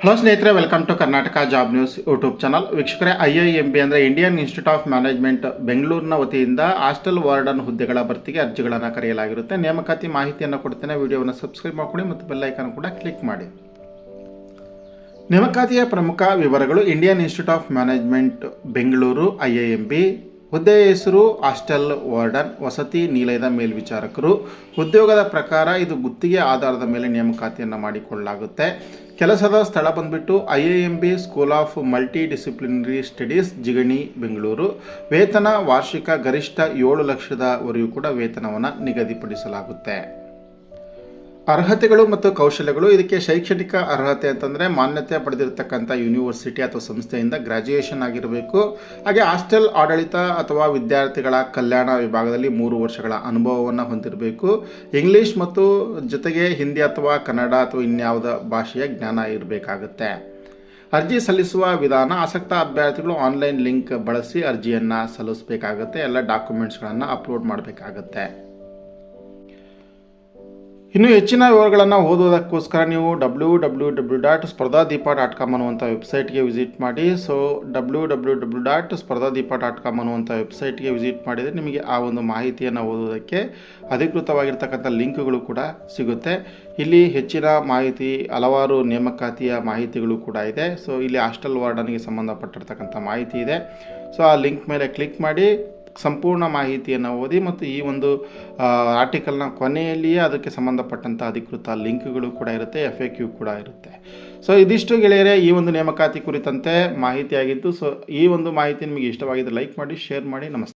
Hello ಸ್ನೇಹಿತರೆ, welcome to Karnataka job news YouTube channel. ವೀಕ್ಷಕರೇ, IIMB ಅಂದರೆ ಇಂಡಿಯನ್ ಇನ್ಸ್ಟಿಟ್ಯೂಟ್ ಆಫ್ ಮ್ಯಾನೇಜ್ಮೆಂಟ್ ಬೆಂಗಳೂರಿನ ವತಿಯಿಂದ ಹಾಸ್ಟೆಲ್ ವಾರ್ಡನ್ ಹುದ್ದೆಗಳ ಭರ್ತಿಗೆ ಅರ್ಜಿಗಳನ್ನು ಕರೆಯಲಾಗಿರುತ್ತೆ. ನೇಮಕಾತಿ ಮಾಹಿತಿಯನ್ನು ಕೊಡ್ತೇನೆ. ವಿಡಿಯೋವನ್ನು ಸಬ್ಸ್ಕ್ರೈಬ್ ಮಾಡಿಕೊಳ್ಳಿ ಮತ್ತು ಬೆಲ್ ಐಕಾನ್ ಕೂಡ ಕ್ಲಿಕ್ ಮಾಡಿ. ನೇಮಕಾತಿಯ ಪ್ರಮುಖ ವಿವರಗಳು. Indian institute of management Bengaluru IIMB. ಹುದ್ದೆಯ ಹೆಸರು ಹಾಸ್ಟೆಲ್ ವಾರ್ಡನ್, ವಸತಿ ನಿಲಯದ ಮೇಲ್ವಿಚಾರಕರು. ಉದ್ಯೋಗದ ಪ್ರಕಾರ ಇದು ಗುತ್ತಿಗೆ ಆಧಾರದ ಮೇಲೆ ನೇಮಕಾತಿಯನ್ನು ಮಾಡಿಕೊಳ್ಳಲಾಗುತ್ತೆ. ಕೆಲಸದ ಸ್ಥಳ ಬಂದುಬಿಟ್ಟು IIMB school of multi disciplinary studies, Jigani, Bengaluru. ವೇತನ ವಾರ್ಷಿಕ ಗರಿಷ್ಠ 7 ಲಕ್ಷದವರೆಗೂ ಕೂಡ ವೇತನವನ್ನು ನಿಗದಿಪಡಿಸಲಾಗುತ್ತೆ. ಅರ್ಹತೆಗಳು ಮತ್ತು ಕೌಶಲ್ಯಗಳು. ಇದಕ್ಕೆ ಶೈಕ್ಷಣಿಕ ಅರ್ಹತೆ ಅಂತಂದರೆ ಮಾನ್ಯತೆ ಪಡೆದಿರತಕ್ಕಂಥ ಯೂನಿವರ್ಸಿಟಿ ಅಥವಾ ಸಂಸ್ಥೆಯಿಂದ ಗ್ರ್ಯಾಜುಯೇಷನ್ ಆಗಿರಬೇಕು. ಹಾಗೆ ಹಾಸ್ಟೆಲ್ ಆಡಳಿತ ಅಥವಾ ವಿದ್ಯಾರ್ಥಿಗಳ ಕಲ್ಯಾಣ ವಿಭಾಗದಲ್ಲಿ 3 ವರ್ಷಗಳ ಅನುಭವವನ್ನು ಹೊಂದಿರಬೇಕು. ಇಂಗ್ಲೀಷ್ ಮತ್ತು ಜೊತೆಗೆ ಹಿಂದಿ ಅಥವಾ ಕನ್ನಡ ಅಥವಾ ಇನ್ಯಾವುದೇ ಭಾಷೆಯ ಜ್ಞಾನ ಇರಬೇಕಾಗುತ್ತೆ. ಅರ್ಜಿ ಸಲ್ಲಿಸುವ ವಿಧಾನ. ಆಸಕ್ತ ಅಭ್ಯರ್ಥಿಗಳು ಆನ್ಲೈನ್ ಲಿಂಕ್ ಬಳಸಿ ಅರ್ಜಿಯನ್ನು ಸಲ್ಲಿಸಬೇಕಾಗುತ್ತೆ. ಎಲ್ಲ ಡಾಕ್ಯುಮೆಂಟ್ಸ್ಗಳನ್ನು ಅಪ್ಲೋಡ್ ಮಾಡಬೇಕಾಗತ್ತೆ. ಇನ್ನು ಹೆಚ್ಚಿನ ವಿವರಗಳನ್ನು ಓದುವುದಕ್ಕೋಸ್ಕರ ನೀವು www.spardhadeepa.com ಅನ್ನುವಂಥ ವೆಬ್ಸೈಟ್ಗೆ ವಿಸಿಟ್ ಮಾಡಿ. ಸೊ www.spardhadeepa.com ಅನ್ನುವಂಥ ವೆಬ್ಸೈಟ್ಗೆ ವಿಸಿಟ್ ಮಾಡಿದರೆ ನಿಮಗೆ ಆ ಒಂದು ಮಾಹಿತಿಯನ್ನು ಓದುವುದಕ್ಕೆ ಅಧಿಕೃತವಾಗಿರ್ತಕ್ಕಂಥ ಲಿಂಕ್ಗಳು ಕೂಡ ಸಿಗುತ್ತೆ. ಇಲ್ಲಿ ಹೆಚ್ಚಿನ ಮಾಹಿತಿ, ಹಲವಾರು ನೇಮಕಾತಿಯ ಮಾಹಿತಿಗಳು ಕೂಡ ಇದೆ. ಸೊ ಇಲ್ಲಿ ಹಾಸ್ಟೆಲ್ ವಾರ್ಡನ್ಗೆ ಸಂಬಂಧಪಟ್ಟಿರ್ತಕ್ಕಂಥ ಮಾಹಿತಿ ಇದೆ. ಸೊ ಆ ಲಿಂಕ್ ಮೇಲೆ ಕ್ಲಿಕ್ ಮಾಡಿ ಸಂಪೂರ್ಣ ಮಾಹಿತಿಯನ್ನು ಓದಿ ಮತ್ತು ಈ ಒಂದು ಆರ್ಟಿಕಲ್ನ ಕೊನೆಯಲ್ಲಿಯೇ ಅದಕ್ಕೆ ಸಂಬಂಧಪಟ್ಟಂಥ ಅಧಿಕೃತ ಲಿಂಕ್ಗಳು ಕೂಡ ಇರುತ್ತೆ, FAQ ಕೂಡ ಇರುತ್ತೆ. ಸೊ ಇದಿಷ್ಟು ಗೆಳೆಯರೇ ಈ ಒಂದು ನೇಮಕಾತಿ ಕುರಿತಂತೆ ಮಾಹಿತಿಯಾಗಿದ್ದು. ಸೊ ಈ ಒಂದು ಮಾಹಿತಿ ನಿಮಗೆ ಇಷ್ಟವಾಗಿದ್ದರೆ ಲೈಕ್ ಮಾಡಿ, ಶೇರ್ ಮಾಡಿ. ನಮಸ್ತೆ.